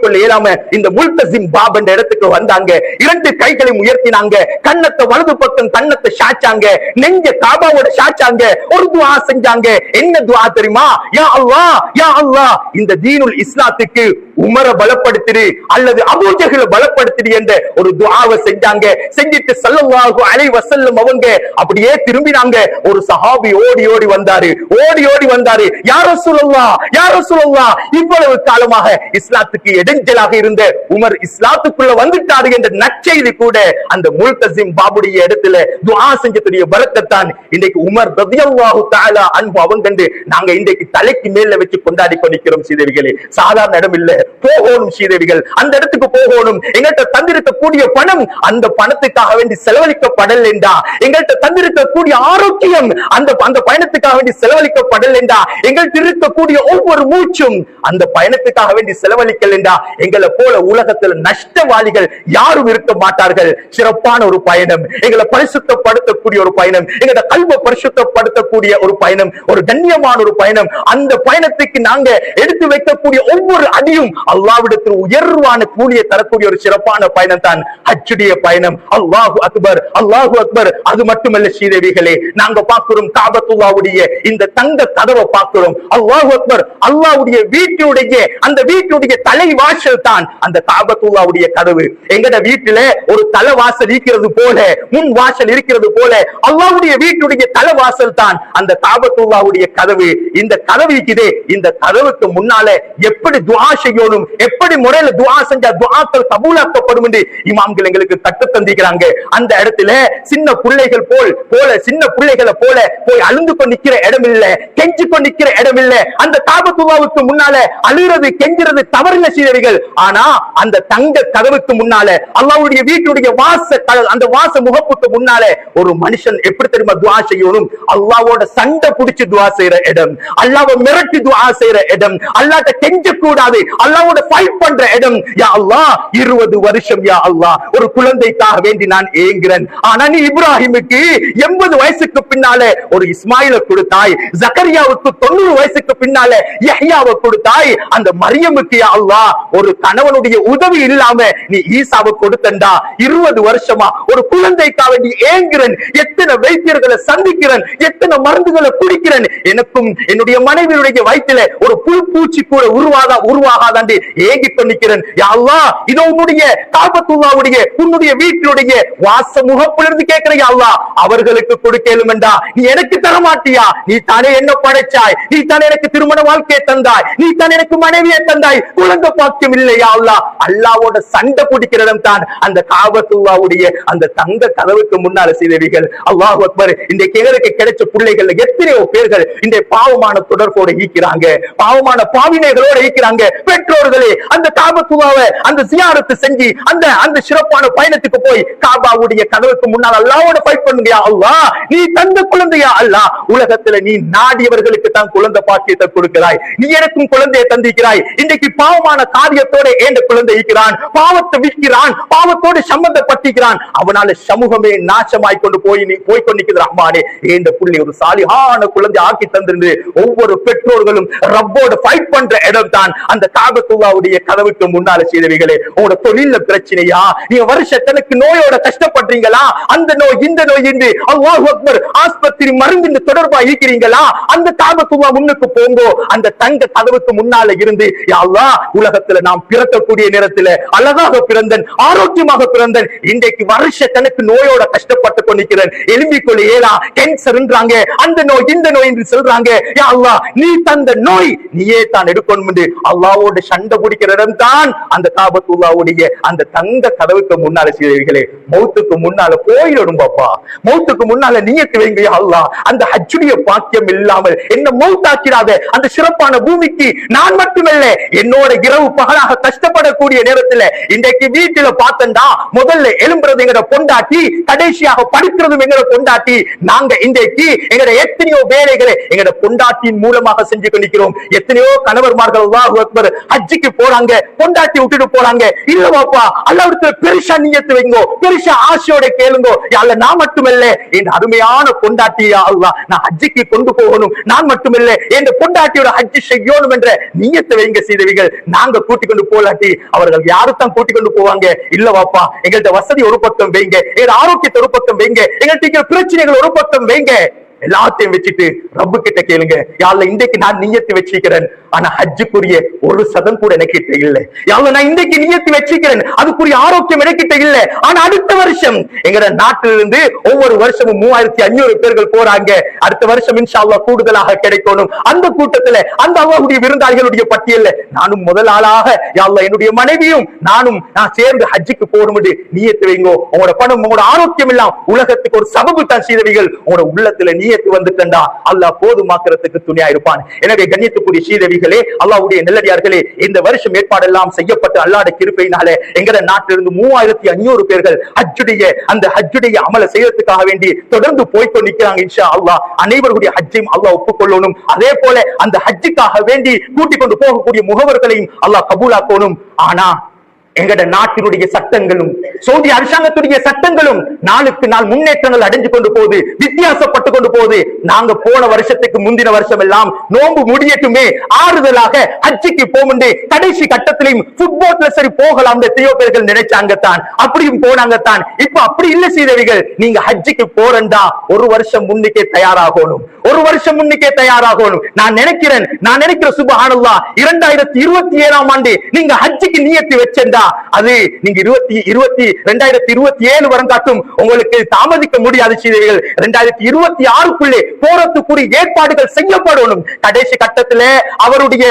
இயலாம இந்த முல்தஸிம் பாப் என்ற இடத்துக்கு வந்தாங்க. இரண்டு கைகளை உயர்த்தினாங்க, கன்னத்தை வலது பக்கம் கன்னத்தை சாச்சாங்க, நெஞ்ச கஅபாவோட சாச்சாங்க, ஒரு துஆ செஞ்சாங்க. என்ன துஆ தெரியுமா? யா அல்லாஹ், யா அல்லாஹ், இந்த தீனுல் இஸ்லாத்துக்கு உமரை பலப்படுத்திடு அல்லது அபூ ஜஹலை பலப்படுத்திடு என்ற ஒரு துஆவை செஞ்சாங்க. செஞ்சிட்டு ஸல்லல்லாஹு அலைஹி வஸல்லம் அவங்க அப்படியே திரும்பினாங்க. ஒரு சஹாபி ஓடி வந்தாரு. யா ரசூலுல்லாஹ், யா ரசூலுல்லாஹ், இவ்வளவு காலமாக இஸ்லாத்துக்கு இடைஞ்சலாக இருந்த உமர் இஸ்லாத்துக்குள்ள வந்துட்டாரு என்ற நற்செய்தி கூட அந்த முல்தஸிம் பாபுடைய இடத்துல துஆ செஞ்சதுடைய பரக்கத்தான் இன்றைக்கு உமர் ரலியல்லாஹு தஆலா அன்ஹு அவங்க நாங்க இன்றைக்கு தலைக்கு மேல வச்சு கொண்டாடி கொண்டிருக்கிறோம். சீதேவிகளே, சாதாரண இடம் இல்ல, போகணும் சீதேவிகள், அந்த இடத்துக்கு போகணும். எங்கள்கிட்ட தந்திருக்கக்கூடிய பணம் அந்த பணத்துக்காக வேண்டி செலவழிக்கப்படல் என்றா, எங்கள்கிட்ட தந்திருக்கக்கூடிய ஆரோக்கியம் அந்த பயணத்துக்காக வேண்டி செலவழிக்கப்படல் என்றா, எங்கள்கிட்ட இருக்கக்கூடிய ஒவ்வொரு மூச்சும் அந்த பயணத்துக்காக வேண்டி செலவழிக்கல் என்றா, எங்களை போல உலகத்தில் நஷ்டவாளிகள் யாரும் இருக்க மாட்டார்கள். சிறப்பான ஒரு பயணம், எங்களை பரிசுத்தப்படுத்தக்கூடிய ஒரு பயணம், எங்களை கல்வ பரிசுத்தப்படுத்தக்கூடிய ஒரு பயணம், ஒரு கண்ணியமான ஒரு பயணம். அந்த பயணத்துக்கு நாங்க எடுத்து வைக்கக்கூடிய ஒவ்வொரு அடியும் அல்லாஹ்விடத்தில் உயர்வான கூலியை தரக்கூடிய ஒரு சிறப்பான பயணம் தான் ஹஜ்ஜுடைய பயணம். அல்லாஹு அக்பர், அல்லாஹு அக்பர். அது மட்டுமல்ல ஸ்ரீதேவிகளே, நாங்க பார்க்கிறோம் கஅபத்துல்லாஹ்வுடைய இந்த தங்க கதவை பார்க்கிறோம். அல்லாஹு அக்பர். அல்லாஹ்வுடைய வீட்டுடைய தலைவாசல் தான் அந்த கஅபத்துல்லாஹ்வுடைய கதவு. எங்கட வீட்டில ஒரு தலைவாசல் இருக்கிறது போல, முன் வாசல் இருக்கிறது போல, அல்லாஹ்வுடைய வீட்டுடைய தலைவாசல் தான் அந்த கஅபத்துல்லாஹ்வுடைய கதவு. இந்த கதவு இருக்குதே, இந்த கதவுக்கு முன்னால எப்படி துஆ செய்யணும், எப்படி முறையில துஆ செஞ்சா துஆக்கள் கபூலாக்கப்படும் என்று இமாம்கள் எங்களுக்கு கற்று தந்திருக்கிறாங்க. அந்த இடத்துல சின்ன பிள்ளைகள் சின்ன பிள்ளைகளை போல போய் அழுந்து கொண்டு நிக்கிற இடம் இல்ல, கெஞ்சி கொண்டு நிக்கிற இடம் இல்ல. அந்த கஅபத்துல்லாஹ்வுக்கு முன்னால அழுகிறது கெஞ்சுறது தவறில்ல சீரர்கள். ஆனா அந்த தங்க கதவுக்கு முன்னால அல்லாஹ்வுடைய வீட்டுடைய அந்த வாச முகப்புக்கு முன்னால ஒரு மனுஷன் எப்படி தெரியுமா துஆ செய்யணும்? அல்லாஹ்வோட சண்டை பிடிச்சு துஆ செய்யற இடம், அல்லாஹ்வை மிரட்டி துஆ செய்யற இடம், அல்லாஹ்ட்ட கெஞ்ச கூடாது, அல்லாஹ்வோட ஃபைட் பண்ற இடம். யா அல்லாஹ், 20 வருஷம் யா அல்லாஹ் ஒரு குழந்தைக்காக வேண்டி நான் ஏங்குறேன். ஆனா நீ இப்ராஹிமுக்கு 80 வயசுக்கு பின்னால ஒரு இஸ்மாயிலை கொடுத்தாய், ஜக்கரியாவுக்கு 90 வயசுக்கு பின்னால யஹ்யாவை கொடுத்தாய், அந்த மரியமுக்கு யா அல்லாஹ் ஒரு கணவனுடைய உதவி இல்லாம நீ ஈசாவை கொடுத்தண்டா. 20 வருஷமா ஒரு குழந்தைக்காக வேண்டி ஏங்குறேன், எத்தனை வைத்தியர்களை சந்திக்கிறேன், எத்தனை மருந்துகளை குடிக்கிறேன், எனக்கும் என்னுடைய மனைவியுடைய வயிற்றில ஒரு புல் பூச்சி கூட உருவாகாத தாலாண்டு ஏங்கி கொண்டிருக்கிறேன். யா அல்லாஹ், இதோ உன்னுடைய காபத்துல்லாவுடைய உன்னுடைய வீட்டினுடைய வாச முகப்பிலிருந்து கேட்கிறேன். யா அல்லாஹ், அவர்களுக்கு கொடுக்கலும் என்றா நீ எனக்கு தர மாட்டியா? நீ தானே என்ன படைச்சாய், நீ தானே எனக்கு திருமண வாழ்க்கையை தந்தாய், நீ தானே எனக்கு மனைவியை தந்தாய், குழந்தை பாக்கியம் இல்லையா? அல்லாஹ், அல்லாஹ்வோட சண்டை பிடிக்கிற இடம் தான் அந்த காபத்துல்லாவுடைய அந்த தங்க கதவுக்கு முன்னால செய்தவர்கள். அல்லாஹ் அக்பர். இன்றைக்கு எங்களுக்கு கிடைச்ச பிள்ளைகள் எத்தனையோ பேர்கள் இந்த பாவமான தொடர்போட ஈக்கிறாங்க, பாவமான பாவினைகளோட ஈக்கிறாங்க. பெற்றோர்களே அந்த காபத்துல்லாவை அந்த ஜியாரத்து செஞ்சு அந்த அந்த சிறப்பான பயணத்துக்கு போய் காபாவுடைய கதவுக்கு முன்னால் அல்லாஹ்வோட ஃபைட் பண்ணுங்க. அல்லாஹ், நீ தந்த குழந்தையா? அல்லாஹ், உலகத்துல நீ நாடியவர்களுக்கு தான் குழந்தை பாக்கியத்தை கொடுக்கிறாய், நீ எனக்கும் குழந்தையை தந்திக்கிறாய். இன்றைக்கு பாவமான காரியத்தோட ஏண்ட குழந்தை ஈக்கிறான், பாவத்தை விற்கிறான், பாவத்தோடு சம்பந்தப்பட்டிருக்கிறான். அவனால சமூகமே நாசமாய் கொண்டு போய் கொண்டிருக்கிறது. ரஹ்மானே, இந்த புள்ளி ஒரு சாலிஹான குழந்தை ஆக்கி தந்திருந்து ஒவ்வொரு பெற்றோர்களும் ரப்போடு ஃபைட் பண்ற இடம் தான் அந்த காபத்துல்லாவுடைய கதவுக்கு முன்னால செய்தவைகளே. உங்களோட தொழில பிரச்சனையா, நீங்க வருஷக்கணக்கு நோயோட கஷ்டப்படுறீங்களா, அந்த நோய் இந்த நோய் என்று அல்லாஹ் அக்பர் ஆஸ்பத்திரி மருந்து தொடர்பா இருக்கிறீங்களா, அந்த காபத்துல்லா முன்னுக்கு போங்கோ. அந்த தங்க கதவுக்கு முன்னால இருந்து, யா அல்லாஹ், உலகத்துல நாம் பிறக்கக்கூடிய நேரத்துல அழகாக பிறந்தன், ஆரோக்கியமாக பிறந்தன், இன்றைக்கு வருஷக்கணக்கு நோயோட கஷ்டப்பட்டு கொண்டிருக்கிறேன், எலும்பிக்குள்ள ஏலா கேன்சர்ன்றாங்க, அந்த நோய் இந்த நோய் என்று சொல்றாங்க. யா அல்லாஹ், நீ தந்த நோய் நீயே தான் எடுக்கணும் என்று அல்லாஹ்வோட சண்டை பிடிக்கிற இடம் தான் அந்த காபத்துல்லாவுடைய அந்த தங்க கதவுக்கு முன்னால செய்தவர்களே. மௌத்துக்கு முன்னால போயிடும் பாப்பா, மௌத்துக்கு முன்னால நியத்து வைங்க. யா அல்லாஹ், அந்த ஹஜ்ஜுடைய பாக்கியம் இல்லாமல் என்ன மௌத்தாக்கிறாத. அந்த சிறப்பான பூமிக்கு நான் மட்டுமல்ல, என்னோட இரவு பகலாக கஷ்டப்படக்கூடிய நேரத்துல இன்றைக்கு வீட்டுல பார்த்தா முதல்ல எழும்புறது எங்கட பொண்டாட்டி, கடைசியாக படிக்கிறதும் எங்கட பொண்டாட்டி. நாங்க இன்றைக்கு எங்கட எத்தனையோ வேலைகளை எங்கட பொண்டாட்டியின் மூலமாக செஞ்சு கொண்டிருக்கிறோம். எத்தனையோ கணவர்மார்கள் அல்லாஹ் அக்பர் ஹஜ்ஜுக்கு போறாங்க, பொண்டாட்டி விட்டுட்டு போறாங்க. இல்ல பாப்பா, அல்லாஹ்விடத்துல பெருசா நியத்து வைங்கோ, பெருசா ஆசையோட கேளுங்கோ. யா அல்லாஹ், நான் மட்டுமல்ல என் அருமையான பொண்டாட்டியா அல்லாஹ் நான் ஹஜ்ஜுக்கு கொண்டு போகணும், நான் மட்டுமல்ல என் பொண்டாட்டியோட ஹஜ்ஜு செய்யணும் என்ற நியத்தை வைங்க செய்தவர்கள். நாங்க கூட்டிக் கொண்டு போலாட்டி அவர்கள் யாருத்தான் கூட்டிக் கொண்டு போவாங்க? இல்ல பாப்பா, எங்கள்ட்ட வசதி ஒரு பக்கம் வைங்க, எங்க ஆரோக்கியத்தை ஒரு பக்கம் வைங்க, எங்கள்ட்ட பிரச்சனைகள் ஒரு பக்கம் வைங்க. எல்லாத்தையும் வச்சுட்டு ரப்பு கிட்ட கேளுங்க. யா அல்லாஹ், இன்றைக்கு நான் நியத்து வச்சிருக்கிறேன், ஆனா ஹஜ்ஜுக்குரிய ஒரு சதம் கூட எனக்கிட்ட இல்ல. யா அல்லாஹ், நான் இன்றைக்கு நியத்து வச்சிருக்கிறேன், அதுக்குரிய ஆரோக்கியம் எனக்கிட்ட இல்ல. ஆனா அடுத்த வருஷம் எங்கட நாட்டிலிருந்து ஒவ்வொரு வருஷமும் 3500 பேர்கள் போறாங்க. அடுத்த வருஷம் இன்ஷா அல்லாஹ் கூடுதலாக கிடைக்கணும். அந்த கூட்டத்துல அந்த அல்லாஹ்வுடைய விருந்தாளிகளுடைய பட்டியல்ல நானும் முதல் ஆளாக, யா அல்லாஹ், என்னுடைய மனைவியும் நானும் நான் சேர்ந்து ஹஜ்ஜுக்கு போகணும் என்று நியத்து வைங்கோ. உங்களோட பணம் உங்களோட ஆரோக்கியம் எல்லாம் உலகத்துக்கு ஒரு சபபு தான் செய்தவைகள். உங்களோட உள்ளத்துல நியத்து வந்துட்டா அல்லாஹ் போதுமாக்குறதுக்கு துணையா இருப்பான். எனவே கண்ணியத்துக்குரிய சீதவிகளே, அல்லாஹ்வுடைய நல்லடியார்களே, இந்த வருஷம் ஏற்பாடெல்லாம் செய்யப்பட்டு அல்லாஹ்வுடைய கிருபையினால எங்கட நாட்டிலிருந்து 3500 பேர்கள் ஹஜ்ஜுடைய அமல செய்யறதுக்காக வேண்டி தொடர்ந்து போய்க்கொண்டு நிற்கிறாங்க. இன்ஷா அல்லாஹ் அனைவருடைய ஹஜ்ஜையும் அல்லாஹ் ஒப்புக்கொள்ளணும். அதே போல அந்த ஹஜ்ஜுக்காக வேண்டி கூட்டிக் கொண்டு போகக்கூடிய முகவர்களையும் அல்லாஹ் கபூலாக்கணும். ஆனா எங்கட நாட்டினுடைய சட்டங்களும் சவுதி அரசாங்கத்துடைய சட்டங்களும் நாளுக்கு நாள் முன்னேற்றங்கள் அடைஞ்சு கொண்டு போகுது, வித்தியாசப்பட்டு கொண்டு போகுது. நாங்க போன வருஷத்துக்கு முந்தின வருஷம் எல்லாம் நோன்பு முடியட்டுமே ஆறுதலாக ஹஜ்ஜுக்கு போமுண்டே கடைசி கட்டத்திலையும் ஃபுட்பால்ல சரி போகலாம் எத்தனையோ பேர்கள் நினைச்சாங்க தான், அப்படியும் போனாங்க தான். இப்ப அப்படி இல்ல செய்தவர்கள். நீங்க ஹஜ்ஜுக்கு போறண்டா ஒரு வருஷம் முன்னுக்கே தயாராகணும், ஒரு வருஷம் முன்னுக்கே தயாராகணும். நான் நினைக்கிறேன் சுப்ஹானல்லாஹ் 2027ஆம் ஆண்டு நீங்க ஹஜ்ஜுக்கு நியத்து வச்சா அது நீங்க 2027 வரம் காட்டும் உங்களுக்கு தாமதிக்க முடியாது. செய்தீர்கள் 2026க்குள்ளே போறதுக்குரிய ஏற்பாடுகள் செய்யப்படணும். கடைசி கட்டத்துல அவருடைய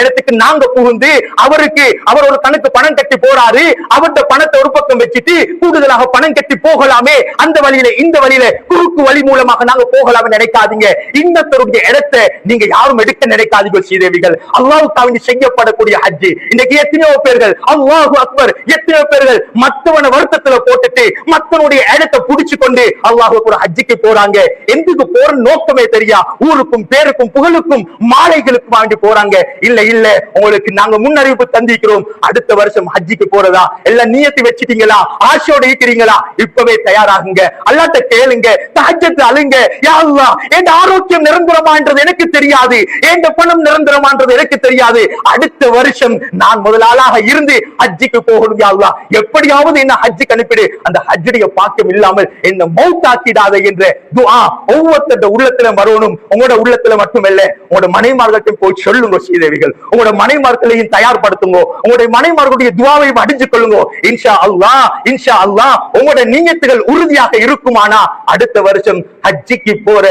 இடத்துக்கு நாங்க புகுந்து அவரோட கணக்கு பணம் கட்டி போறாரு, அவருடைய பணத்தை ஒரு பக்கம் வச்சுட்டு கூடுதலாக பணம் கட்டி போகலாமே, அந்த வழியில இந்த வழியில குறுக்கு வழி மூலமாக நாங்க போகலாமே நினைக்காதீங்க. இன்னத்தருடைய இடத்தை நீங்க யாரும் எடுக்க நினைக்காதீங்க. செய்தீர்கள் அல்லாஹ்வுக்காக செய்யப்படக்கூடிய ஹஜ். இன்னைக்கு எத்தனையோ பேர்கள் அல்லாஹ் அக்பர், எத்தனை பேர்கள் மத்தவன வருத்தத்துல போட்டுட்டு மத்தனுடைய இடத்தை புடிச்சு கொண்டு அல்லாஹ் அக்பர் ஹஜ்ஜுக்கு போறாங்க. எதுக்கு போற நோக்கமே தெரியா, ஊருக்கும் பேருக்கும் புகழுக்கும் மாலைகளுக்கும் வாங்கி போறாங்க. இல்ல உங்களுக்கு நாங்க முன்னறிவிப்பு தந்திக்கிறோம், அடுத்த வருஷம் ஹஜ்ஜுக்கு போறதா எல்லாம் நியத்து வச்சிட்டீங்களா, ஆசையோட இருக்கிறீங்களா, இப்பவே தயாராகுங்க. அல்லாஹ்ட்ட கேளுங்க, தஹஜ்ஜத் அழுங்க. யா அல்லாஹ், என் ஆரோக்கியம் நிரந்தரமான்றது எனக்கு தெரியாது, என் பணம் நிரந்தரமான்றது எனக்கு தெரியாது, அடுத்த வருஷம் நான் முதலாளாக இருந்து ஹஜ்ஜுக்கு போகணும். யா அல்லாஹ், எப்படியாவது எப்படியாவது என்ன ஹஜ்ஜுக்கு அனுப்பிடு, அந்த ஹஜ்ஜுடைய பாக்கியம் இல்லாமல் என்ன மௌத்தாக்கிடாத என்ற துஆ ஒவ்வொருத்தருடைய உள்ளத்துல வரணும். உங்களோட உள்ளத்துல மட்டுமல்ல, உங்களோட மனைமார்களையும் போய் சொல்லுங்க ஸ்ரீதேவிகள். உங்களோட மனைமார்களையும் தயார்படுத்துங்க. உங்களுடைய மனைமார்களுடைய துஆவையும் அடிச்சு கொள்ளுங்க. இன்ஷா அல்லாஹ், இன்ஷா அல்லாஹ் உங்களோட நியத்துகள் உறுதியாக இருக்குமானா அடுத்த வருஷம் ஹஜ்ஜிக்கு போற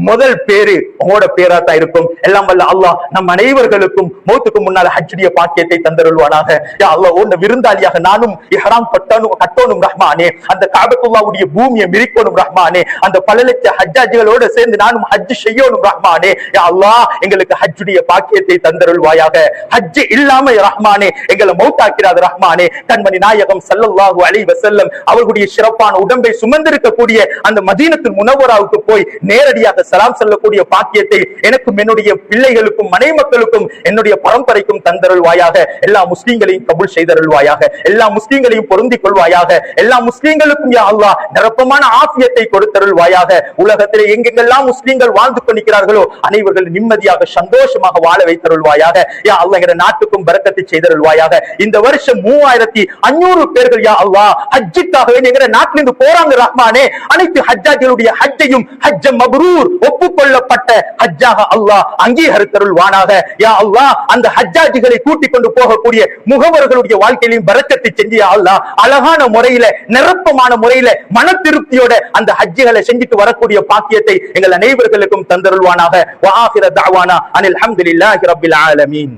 முதல் பேரு உங்களோட பேரா தான் இருக்கும். எல்லாம் வல்ல அல்லாஹ் நம் அனைவர்களுக்கும் மௌத்துக்கு முன்னால் ஹஜ்ஜுடைய பாக்கியத்தை தந்தருள்வானாக. யா அல்லாஹ் உன்ன விருந்தாளியாக நானும் இஹ்ராம் கட்டணும் ரஹ்மானே. அந்த கஅபத்துல்லாஹ்வுடைய பூமியை மிரிக்கணும் ரஹ்மானே. அந்த பல லட்ச ஹஜ்ஜாஜிகளோட சேர்ந்து நானும் ஹஜ் செய்யணும் ரஹ்மானே. யா அல்லாஹ் எங்களுக்கு ஹஜ்ஜுடைய பாக்கியத்தை தந்தருள்வாயாக. ஹஜ் இல்லாம ரஹ்மானே எங்களை மௌத்தாக்கிறாத ரஹ்மானே. கண்மணி நாயகம் ஸல்லல்லாஹு அலைஹி வஸல்லம் அவர்களுடைய சிறப்பான உடம்பை சுமந்திருக்கக்கூடிய அந்த மதீனத்துல் முனவ்வராவுக்கு போய் நேரடியாக சலாம் சொல்லக்கூடிய பாக்கியத்தை எனக்கும் என்னுடைய பிள்ளைகளுக்கும் மனை மக்களுக்கும் என்னுடைய பரம்பரைக்கும் தந்தருள்வாயாக. எல்லா முஸ்லிம்களையும் கபூல் செய்தருள்வாயாக. எல்லா முஸ்லிம்களையும் பொருந்திக் கொள்வாயாக. எல்லா முஸ்லிம்களுக்கும் யா அல்லாஹ் நிரப்பமான ஆஃபியத்தை கொடுத்தருள்வாயாக. உலகத்திலே எங்கெங்கெல்லாம் முஸ்லிம்கள் வாழ்ந்து கொண்டிருக்கிறார்களோ அனைவர்கள் நிம்மதியாக சந்தோஷமாக வாழ வைத்தருள்வாயாக. யா அல்லாஹ் என்ற நாட்டுக்கும் பரக்கத்தை செய்தருள்வாயாக. இந்த வருஷம் 3500 பேர்கள் யா அல்லாஹ் ஹஜ்ஜுக்காக என்கிற நாட்டிலிருந்து போறாங்க ரஹ்மானே. அனைத்து ஹஜ்ஜாஜிகளுடைய ஹஜ்ஜையும் ஹஜ்ஜ மப்ரூர் ஒப்புக்கொள்ளப்பட்ட ஹஜ்ஜாக அல்லாஹ் அங்கீகரித்தருள்வானாக. யா அல்லாஹ் அந்த ஹஜ்ஜாஜிகளை கூட்டிக் கொண்டு போகக்கூடிய முகவர்களுடைய வாழ்க்கையிலும் பரக்கத்தை செஞ்சு யா அல்லாஹ் அழகான முறையில நிரப்பமான முறையில மன திருப்தியோட அந்த ஹஜ்ஜுகளை செஞ்சுட்டு வரக்கூடிய பாக்கியத்தை எங்கள் அனைவர்களுக்கும் தந்தருள்வானாக. வ ஆகிர தஅவானா அனில் ஹம்துலில்லாஹி ரப்பில் ஆலமீன்.